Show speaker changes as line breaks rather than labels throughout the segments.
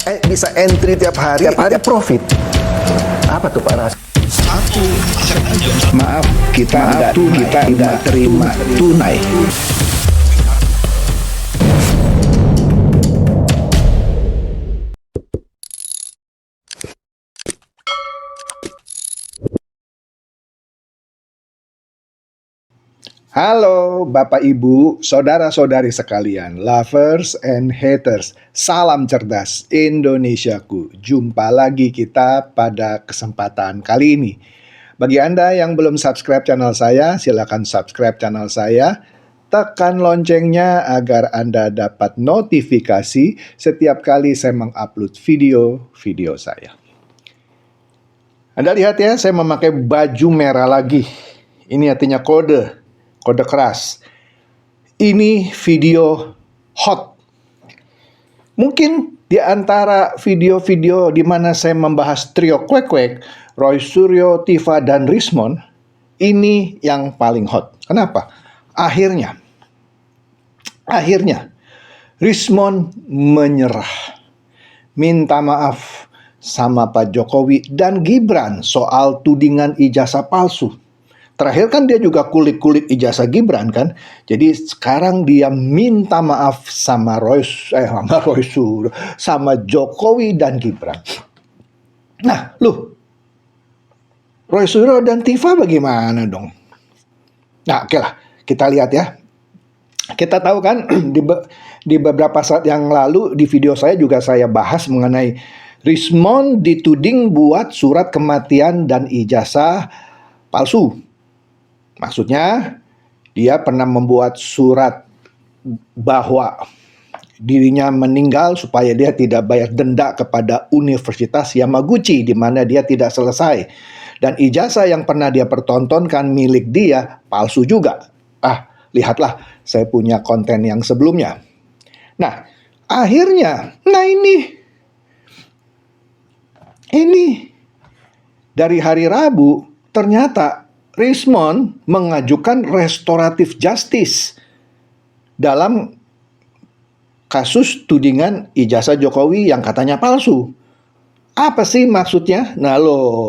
Bisa entry tiap hari profit. Apa tuh Pak Ras?
Maaf, kita nggak terima tunai. Halo Bapak Ibu, saudara-saudari sekalian, lovers and haters. Salam cerdas Indonesiaku. Jumpa lagi kita pada kesempatan kali ini. Bagi Anda yang belum subscribe channel saya, silakan subscribe channel saya. Tekan loncengnya agar Anda dapat notifikasi setiap kali saya mengupload video-video saya. Anda lihat ya, saya memakai baju merah lagi. Ini artinya kode keras. Ini video hot. Mungkin di antara video-video di mana saya membahas trio Kwek-Kwek, Roy Suryo, Tifa, dan Rismond, ini yang paling hot. Kenapa? Akhirnya, Rismond menyerah. Minta maaf sama Pak Jokowi dan Gibran soal tudingan ijazah palsu. Terakhir kan dia juga kulik-kulik ijazah Gibran kan. Jadi sekarang dia minta maaf sama sama Jokowi dan Gibran. Nah, Roy Suryo dan Tifa bagaimana dong? Nah, oke lah, kita lihat ya. Kita tahu kan di beberapa saat yang lalu di video saya juga saya bahas mengenai Rismond dituding buat surat kematian dan ijazah palsu. Maksudnya, dia pernah membuat surat bahwa dirinya meninggal supaya dia tidak bayar denda kepada Universitas Yamaguchi di mana dia tidak selesai. Dan ijazah yang pernah dia pertontonkan milik dia palsu juga. Lihatlah, saya punya konten yang sebelumnya. Nah, akhirnya, ini dari hari Rabu ternyata Rismond mengajukan restoratif justice dalam kasus tudingan ijazah Jokowi yang katanya palsu. Apa sih maksudnya? Nah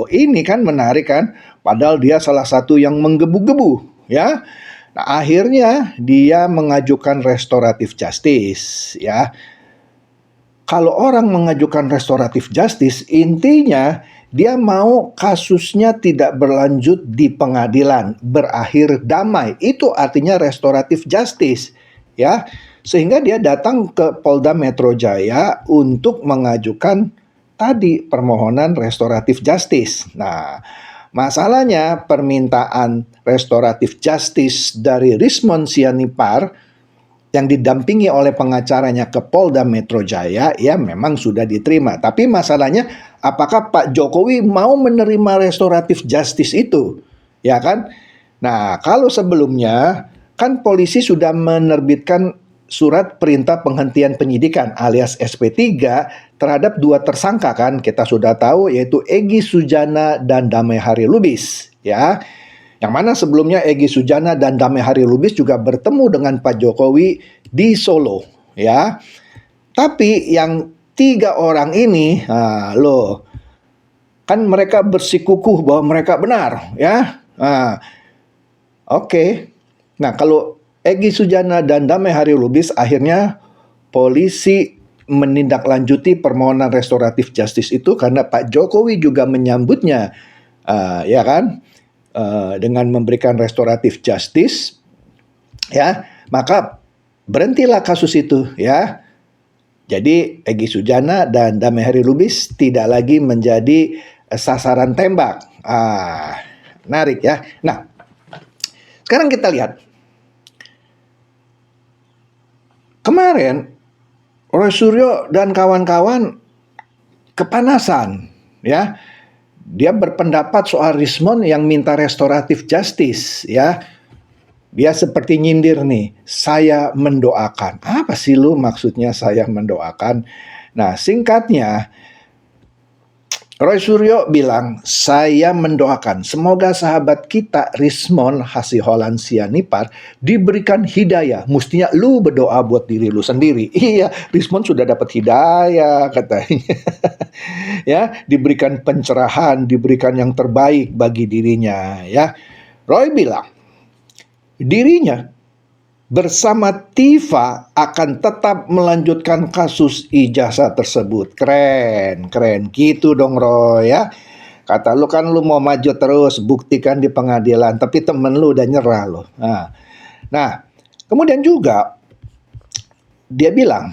ini kan menarik kan? Padahal dia salah satu yang menggebu-gebu, ya. Nah, akhirnya dia mengajukan restoratif justice, ya. Kalau orang mengajukan restoratif justice, intinya dia mau kasusnya tidak berlanjut di pengadilan, berakhir damai. Itu artinya restoratif justice, ya. Sehingga dia datang ke Polda Metro Jaya untuk mengajukan tadi permohonan restoratif justice. Nah, masalahnya permintaan restoratif justice dari Rismond Sianipar yang didampingi oleh pengacaranya ke Polda Metro Jaya, ya memang sudah diterima. Tapi masalahnya, apakah Pak Jokowi mau menerima restoratif justice itu? Ya kan? Nah, kalau sebelumnya, kan polisi sudah menerbitkan surat perintah penghentian penyidikan alias SP3 terhadap 2 tersangka kan, kita sudah tahu, yaitu Egy Sujana dan Damai Hari Lubis, ya. Yang mana sebelumnya Egy Sujana dan Damai Hari Lubis juga bertemu dengan Pak Jokowi di Solo, ya. Tapi yang 3 orang ini, kan mereka bersikukuh bahwa mereka benar, ya. Oke. Nah, kalau Egy Sujana dan Damai Hari Lubis, akhirnya polisi menindaklanjuti permohonan restoratif justice itu karena Pak Jokowi juga menyambutnya, ya kan? Dengan memberikan restoratif justice, ya, maka berhentilah kasus itu, ya. Jadi Egy Sujana dan Damai Hari Lubis tidak lagi menjadi sasaran tembak. Menarik ya. Nah, sekarang kita lihat. Kemarin Roy Suryo dan kawan-kawan kepanasan, ya. Dia berpendapat soal Rismond yang minta restoratif justice, ya. Dia seperti nyindir nih, saya mendoakan. Apa sih lu maksudnya saya mendoakan? Nah, singkatnya, Roy Suryo bilang, saya mendoakan semoga sahabat kita Rismon Hasiholan Sianipar diberikan hidayah. Mestinya lu berdoa buat diri lu sendiri. Iya, Rismon sudah dapat hidayah katanya. Ya, diberikan pencerahan, diberikan yang terbaik bagi dirinya. Ya, Roy bilang, dirinya bersama Tifa akan tetap melanjutkan kasus ijazah tersebut. Keren, keren. Gitu dong Roy ya. Kata lu kan lu mau maju terus, buktikan di pengadilan. Tapi temen lu udah nyerah loh. Nah, kemudian juga dia bilang,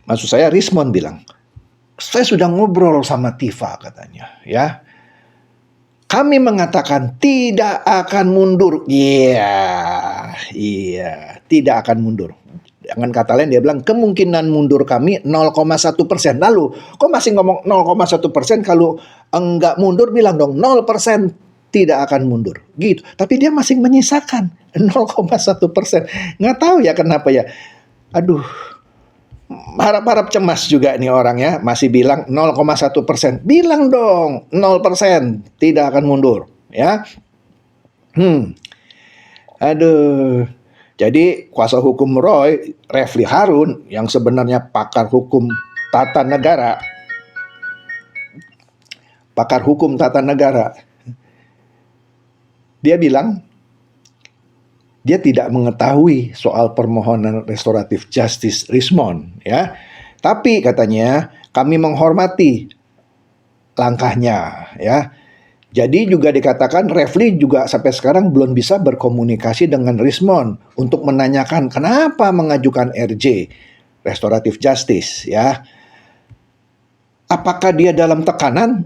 maksud saya Rismon bilang, saya sudah ngobrol sama Tifa katanya ya. Kami mengatakan tidak akan mundur. Iya, tidak akan mundur. Dengan kata lain dia bilang kemungkinan mundur kami 0,1%. Lalu, kok masih ngomong 0,1%, kalau enggak mundur bilang dong 0% tidak akan mundur. Gitu. Tapi dia masih menyisakan 0,1%. Nggak tahu ya kenapa ya. Aduh, harap-harap cemas juga nih orang ya, masih bilang 0,1%. Bilang dong 0%, tidak akan mundur ya. Aduh. Jadi kuasa hukum Roy, Refli Harun, yang sebenarnya pakar hukum tata negara, dia bilang dia tidak mengetahui soal permohonan restoratif justice Rismon ya. Tapi katanya kami menghormati langkahnya ya. Jadi juga dikatakan Refli juga sampai sekarang belum bisa berkomunikasi dengan Rismon untuk menanyakan kenapa mengajukan RJ, restoratif justice ya. Apakah dia dalam tekanan?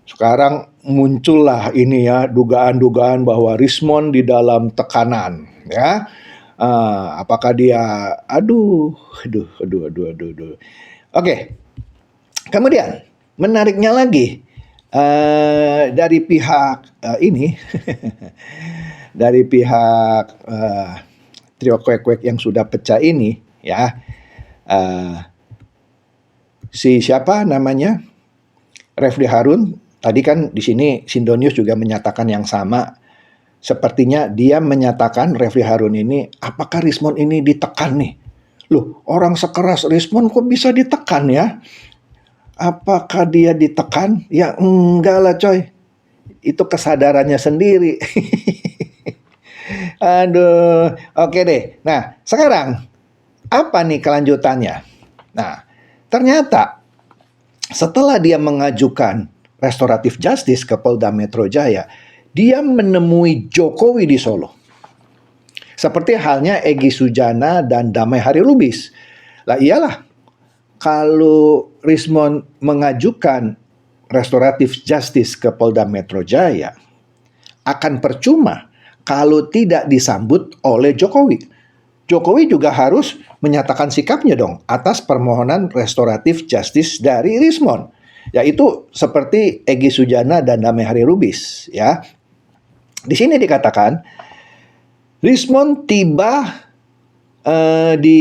Sekarang muncullah ini ya dugaan-dugaan bahwa Rismon di dalam tekanan ya. Apakah dia aduh. Oke. Kemudian menariknya lagi dari pihak ini dari pihak trio kuek-kuek yang sudah pecah ini ya, si siapa namanya Refli Harun tadi kan di sini Sindonius juga menyatakan yang sama. Sepertinya dia menyatakan Refli Harun ini, apakah Rismon ini ditekan nih? Loh, orang sekeras Rismon kok bisa ditekan ya? Apakah dia ditekan? Ya enggak lah coy. Itu kesadarannya sendiri. Aduh, oke deh. Nah, sekarang apa nih kelanjutannya? Nah, ternyata setelah dia mengajukan restoratif justice ke Polda Metro Jaya, dia menemui Jokowi di Solo. Seperti halnya Egy Sujana dan Damai Hari Lubis. Lah iyalah, kalau Rismon mengajukan restoratif justice ke Polda Metro Jaya, akan percuma kalau tidak disambut oleh Jokowi. Jokowi juga harus menyatakan sikapnya dong atas permohonan restoratif justice dari Rismon, yaitu seperti Egy Sujana dan Damai Hari Lubis ya. Di sini dikatakan Rismon tiba di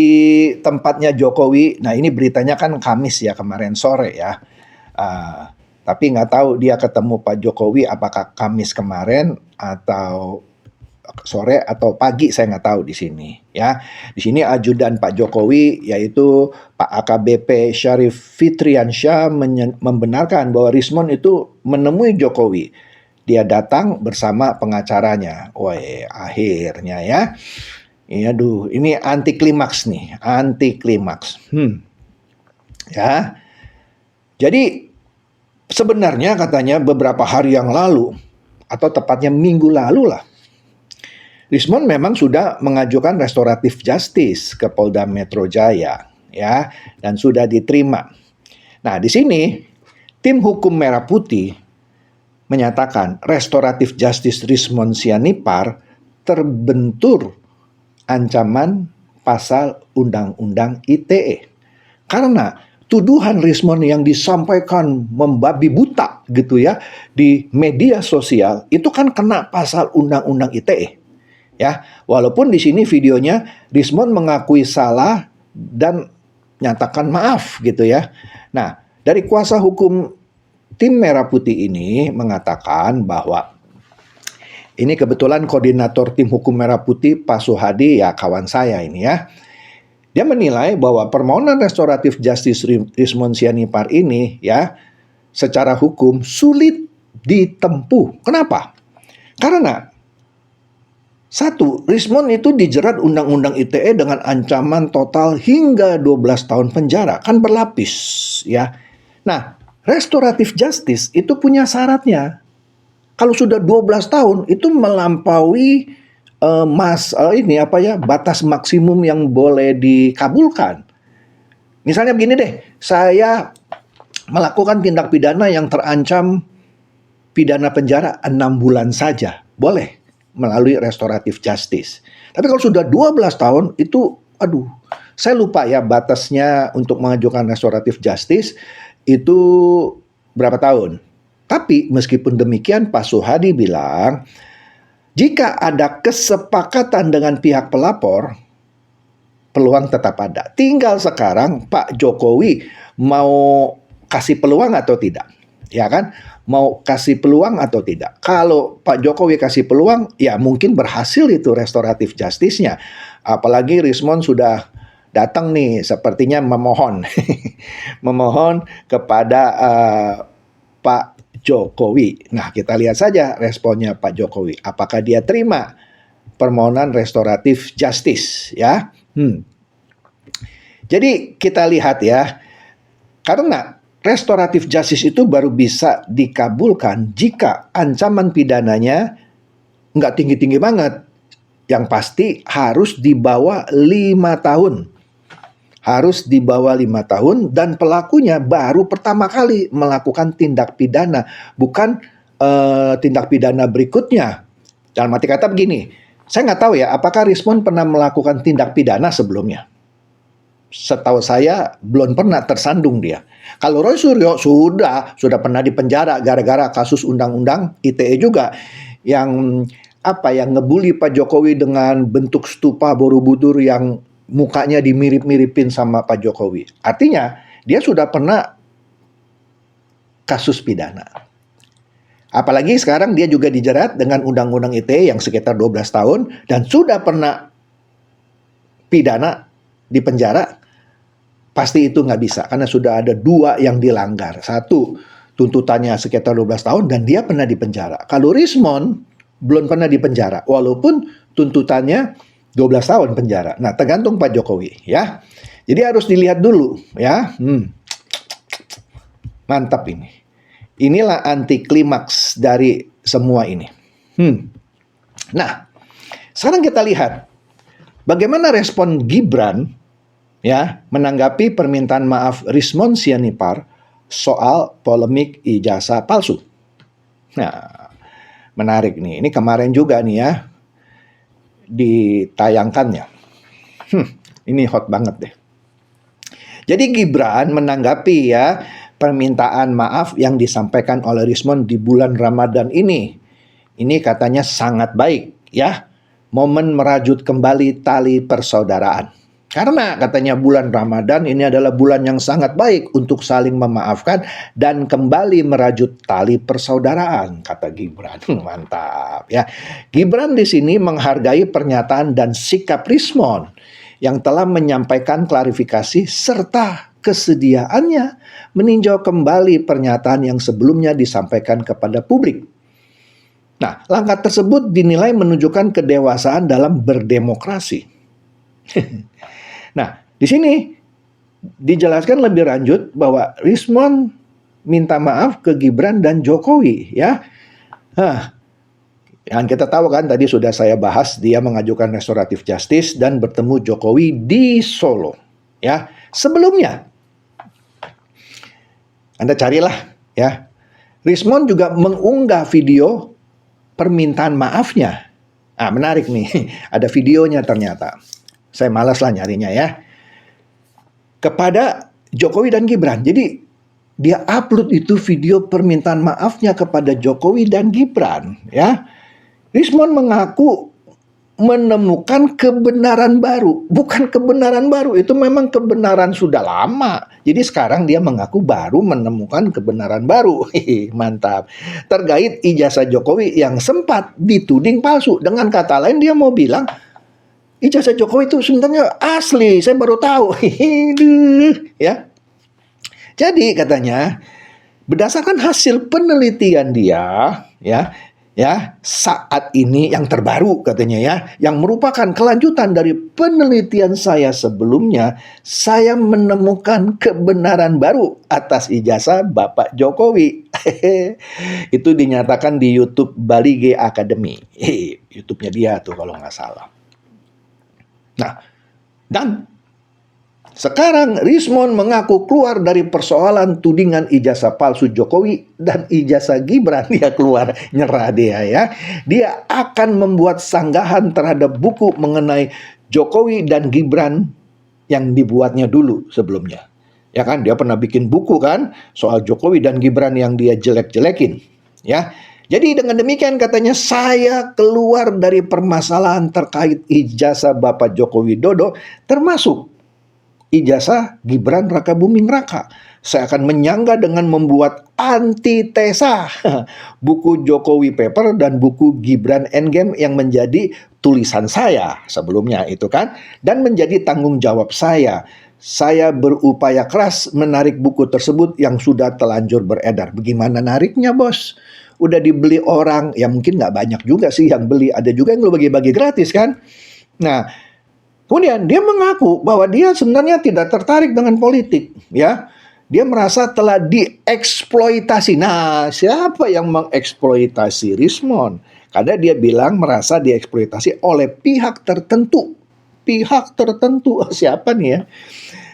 tempatnya Jokowi. Nah, ini beritanya kan Kamis ya, kemarin sore ya. Tapi nggak tahu dia ketemu Pak Jokowi apakah Kamis kemarin atau sore atau pagi, saya nggak tahu di sini ya. Di sini ajudan Pak Jokowi yaitu Pak AKBP Syarif Fitriansyah membenarkan bahwa Rismon itu menemui Jokowi. Dia datang bersama pengacaranya. Akhirnya ya. Aduh, ini anti klimaks nih, anti klimaks. Ya. Jadi sebenarnya katanya beberapa hari yang lalu atau tepatnya minggu lalu lah, Rismon memang sudah mengajukan restoratif justice ke Polda Metro Jaya ya, dan sudah diterima. Nah, di sini tim hukum Merah Putih menyatakan restoratif justice Rismon Sianipar terbentur ancaman pasal Undang-Undang ITE. Karena tuduhan Rismon yang disampaikan membabi buta gitu ya di media sosial itu kan kena pasal Undang-Undang ITE. Ya, walaupun di sini videonya Rismon mengakui salah dan nyatakan maaf gitu ya. Nah, dari kuasa hukum tim Merah Putih ini mengatakan bahwa ini kebetulan koordinator tim hukum Merah Putih Pak Suhadi, ya kawan saya ini ya. Dia menilai bahwa permohonan restoratif justice Rismon Sianipar ini ya secara hukum sulit ditempuh. Kenapa? Karena satu, Rismon itu dijerat Undang-Undang ITE dengan ancaman total hingga 12 tahun penjara. Kan berlapis ya. Nah, restoratif justice itu punya syaratnya. Kalau sudah 12 tahun itu melampaui batas maksimum yang boleh dikabulkan. Misalnya begini deh, saya melakukan tindak pidana yang terancam pidana penjara 6 bulan saja. Boleh melalui restoratif justice. Tapi kalau sudah 12 tahun itu saya lupa ya batasnya untuk mengajukan restoratif justice itu berapa tahun. Tapi meskipun demikian Pak Suhadi bilang jika ada kesepakatan dengan pihak pelapor peluang tetap ada. Tinggal sekarang Pak Jokowi mau kasih peluang atau tidak. Ya kan? Mau kasih peluang atau tidak. Kalau Pak Jokowi kasih peluang, ya mungkin berhasil itu restoratif justice-nya. Apalagi Rismon sudah datang nih, sepertinya memohon. Memohon kepada Pak Jokowi. Nah, kita lihat saja responnya Pak Jokowi. Apakah dia terima permohonan restoratif justice, ya? Jadi kita lihat ya, karena restoratif justice itu baru bisa dikabulkan jika ancaman pidananya nggak tinggi-tinggi banget. Yang pasti harus di bawah 5 tahun. Harus di bawah 5 tahun dan pelakunya baru pertama kali melakukan tindak pidana. Bukan tindak pidana berikutnya. Dalam arti kata begini, saya nggak tahu ya apakah Rismon pernah melakukan tindak pidana sebelumnya. Setahu saya belum pernah tersandung dia. Kalau Roy Suryo sudah pernah dipenjara gara-gara kasus undang-undang ITE juga yang ngebully Pak Jokowi dengan bentuk stupa Borobudur yang mukanya dimirip-miripin sama Pak Jokowi. Artinya dia sudah pernah kasus pidana. Apalagi sekarang dia juga dijerat dengan undang-undang ITE yang sekitar 12 tahun dan sudah pernah pidana di penjara. Pasti itu nggak bisa, karena sudah ada 2 yang dilanggar. 1, tuntutannya sekitar 12 tahun dan dia pernah dipenjara. Kalau Rismon belum pernah dipenjara, walaupun tuntutannya 12 tahun penjara. Nah, tergantung Pak Jokowi, ya. Jadi harus dilihat dulu, ya. Mantap ini. Inilah anti klimaks dari semua ini. Nah, sekarang kita lihat bagaimana respon Gibran ya menanggapi permintaan maaf Rismon Sianipar soal polemik ijazah palsu. Nah, menarik nih. Ini kemarin juga nih ya ditayangkannya. Ini hot banget deh. Jadi Gibran menanggapi ya permintaan maaf yang disampaikan oleh Rismon di bulan Ramadan ini. Ini katanya sangat baik ya. Momen merajut kembali tali persaudaraan. Karena katanya bulan Ramadan ini adalah bulan yang sangat baik untuk saling memaafkan dan kembali merajut tali persaudaraan, kata Gibran. Mantap ya. Gibran di sini menghargai pernyataan dan sikap Rismon yang telah menyampaikan klarifikasi serta kesediaannya meninjau kembali pernyataan yang sebelumnya disampaikan kepada publik. Nah, langkah tersebut dinilai menunjukkan kedewasaan dalam berdemokrasi. Nah, di sini dijelaskan lebih lanjut bahwa Rismon minta maaf ke Gibran dan Jokowi, ya. Yang kita tahu kan tadi sudah saya bahas dia mengajukan restoratif justice dan bertemu Jokowi di Solo, ya. Sebelumnya, Anda carilah, ya. Rismon juga mengunggah video permintaan maafnya. Menarik nih, ada videonya ternyata. Saya malas lah nyarinya ya. Kepada Jokowi dan Gibran. Jadi dia upload itu video permintaan maafnya kepada Jokowi dan Gibran. Ya, Rismon mengaku menemukan kebenaran baru. Bukan kebenaran baru, itu memang kebenaran sudah lama. Jadi sekarang dia mengaku baru menemukan kebenaran baru. Hehe, mantap. Terkait ijazah Jokowi yang sempat dituding palsu. Dengan kata lain dia mau bilang, ijazah Jokowi itu sebenarnya asli, saya baru tahu. Hehehe, ya. Jadi katanya, berdasarkan hasil penelitian dia, ya saat ini yang terbaru katanya ya, yang merupakan kelanjutan dari penelitian saya sebelumnya, saya menemukan kebenaran baru atas ijazah Bapak Jokowi. Itu dinyatakan di YouTube Bali G Academy. YouTube-nya dia tuh kalau nggak salah. Nah, dan sekarang Rismon mengaku keluar dari persoalan tudingan ijazah palsu Jokowi dan ijazah Gibran. Dia keluar, nyerah dia ya. Dia akan membuat sanggahan terhadap buku mengenai Jokowi dan Gibran yang dibuatnya dulu sebelumnya. Ya kan, dia pernah bikin buku kan soal Jokowi dan Gibran yang dia jelek-jelekin. Ya. Jadi dengan demikian katanya, saya keluar dari permasalahan terkait ijazah Bapak Joko Widodo, termasuk ijazah Gibran Raka Buming Raka. Saya akan menyangga dengan membuat antitesa buku Jokowi Paper dan buku Gibran Endgame yang menjadi tulisan saya sebelumnya itu kan, dan menjadi tanggung jawab saya. Saya berupaya keras menarik buku tersebut yang sudah telanjur beredar. Bagaimana nariknya, bos? Udah dibeli orang, ya mungkin nggak banyak juga sih yang beli. Ada juga yang lo bagi-bagi gratis kan. Nah, kemudian dia mengaku bahwa dia sebenarnya tidak tertarik dengan politik, ya. Dia merasa telah dieksploitasi. Nah, siapa yang mengeksploitasi Rismon? Karena dia bilang merasa dieksploitasi oleh pihak tertentu. Pihak tertentu, siapa nih ya?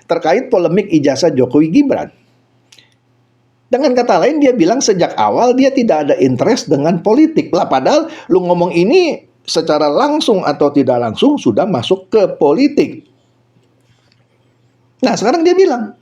Terkait polemik ijazah Jokowi Gibran. Dengan kata lain dia bilang sejak awal dia tidak ada interest dengan politik. Lah padahal lu ngomong ini secara langsung atau tidak langsung sudah masuk ke politik. Nah sekarang dia bilang,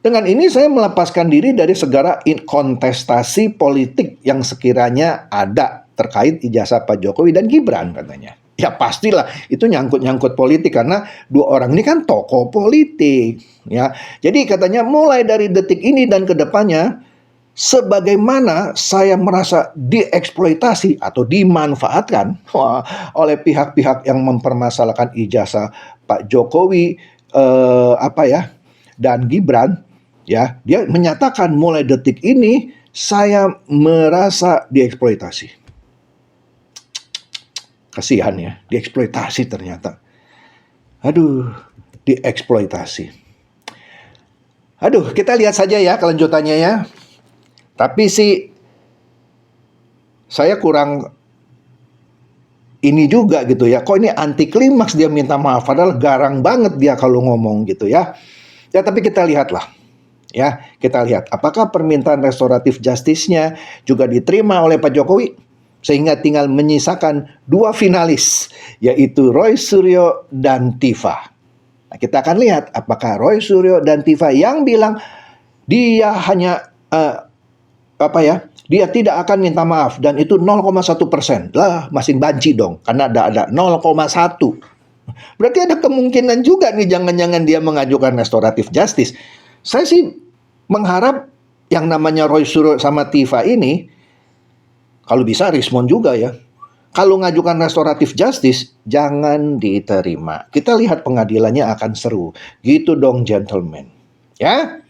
dengan ini saya melepaskan diri dari segala kontestasi politik yang sekiranya ada terkait ijazah Pak Jokowi dan Gibran katanya. Ya pastilah itu nyangkut-nyangkut politik karena dua orang ini kan tokoh politik. Ya, jadi katanya mulai dari detik ini dan kedepannya, sebagaimana saya merasa dieksploitasi atau dimanfaatkan oleh pihak-pihak yang mempermasalahkan ijazah Pak Jokowi dan Gibran, ya, dia menyatakan mulai detik ini saya merasa dieksploitasi. Kasihan ya, dieksploitasi ternyata. Aduh, dieksploitasi. Aduh, kita lihat saja ya kelanjutannya ya. Tapi sih saya kurang ini juga gitu ya. Kok ini anti klimaks dia minta maaf, padahal garang banget dia kalau ngomong gitu ya. Ya tapi kita lihatlah. Ya, kita lihat apakah permintaan restoratif justice-nya juga diterima oleh Pak Jokowi sehingga tinggal menyisakan dua finalis yaitu Roy Suryo dan Tifa. Nah, kita akan lihat apakah Roy Suryo dan Tifa yang bilang dia hanya dia tidak akan minta maaf dan itu 0,1%. Lah, masih banci dong karena ada 0,1. Berarti ada kemungkinan juga nih jangan-jangan dia mengajukan restoratif justice. Saya sih mengharap yang namanya Roy Suryo sama Tifa ini kalau bisa Rismon juga ya. Kalau ngajukan restoratif justice, jangan diterima. Kita lihat pengadilannya akan seru. Gitu dong gentlemen. Ya.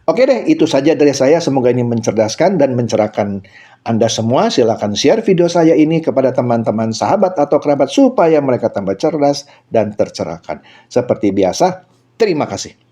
Oke deh, itu saja dari saya. Semoga ini mencerdaskan dan mencerahkan Anda semua. Silakan share video saya ini kepada teman-teman sahabat atau kerabat supaya mereka tambah cerdas dan tercerahkan. Seperti biasa, terima kasih.